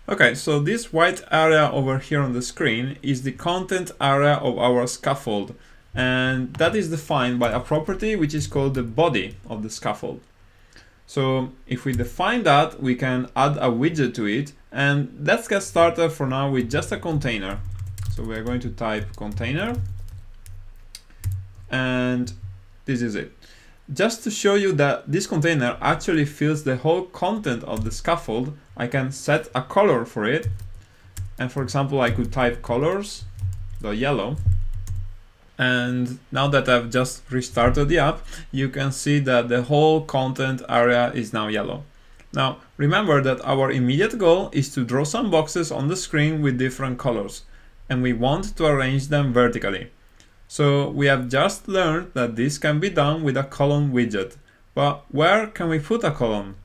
Okay, so this white area over here on the screen is the content area of our scaffold, and that is defined by a property which is called the body of the scaffold. So if we define that, we can add a widget to it, and let's get started for now with just a container. So we're going to type container, and this is it. Just to show you that this container actually fills the whole content of the scaffold, I can set a color for it. And for example, I could type colors, the yellow. And now that I've just restarted the app, you can see that the whole content area is now yellow. Now, remember that our immediate goal is to draw some boxes on the screen with different colors, and we want to arrange them vertically. So we have just learned that this can be done with a column widget, but where can we put a column?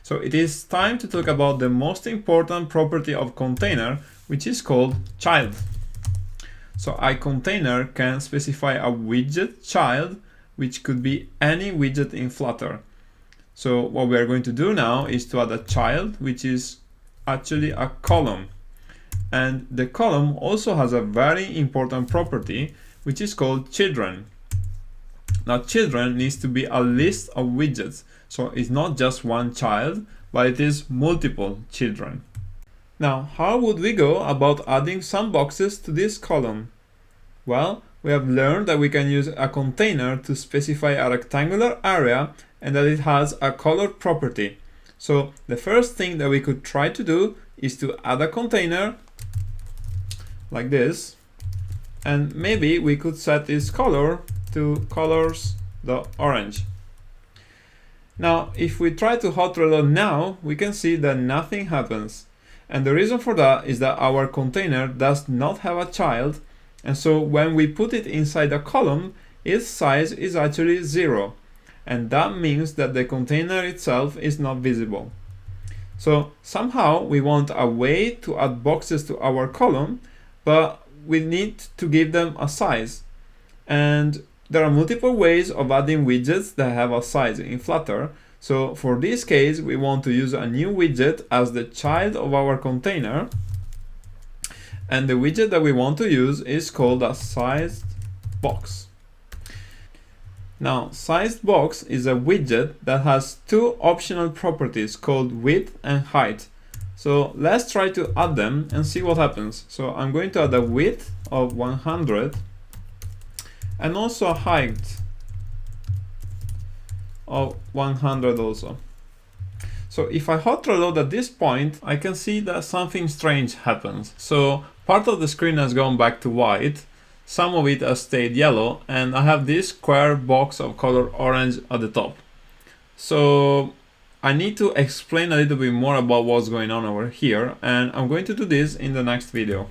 So it is time to talk about the most important property of container, which is called child. So a container can specify a widget child, which could be any widget in Flutter. So what we are going to do now is to add a child, which is actually a column. And the column also has a very important property, which is called children. Now children needs to be a list of widgets. So it's not just one child, but it is multiple children. Now, how would we go about adding some boxes to this column? Well, we have learned that we can use a container to specify a rectangular area and that it has a color property. So the first thing that we could try to do is to add a container like this, and maybe we could set this color to colors.orange. Now, if we try to hot reload now, we can see that nothing happens. And the reason for that is that our container does not have a child, and so when we put it inside a column, its size is actually 0. And that means that the container itself is not visible. So somehow we want a way to add boxes to our column, but we need to give them a size. And there are multiple ways of adding widgets that have a size in Flutter. So for this case, we want to use a new widget as the child of our container. And the widget that we want to use is called a sized box. Now, sized box is a widget that has two optional properties called width and height. So let's try to add them and see what happens. So I'm going to add a width of 100 and also a height of 100 also. So if I hot reload at this point, I can see that something strange happens. So part of the screen has gone back to white, some of it has stayed yellow, and I have this square box of color orange at the top. So I need to explain a little bit more about what's going on over here, and I'm going to do this in the next video.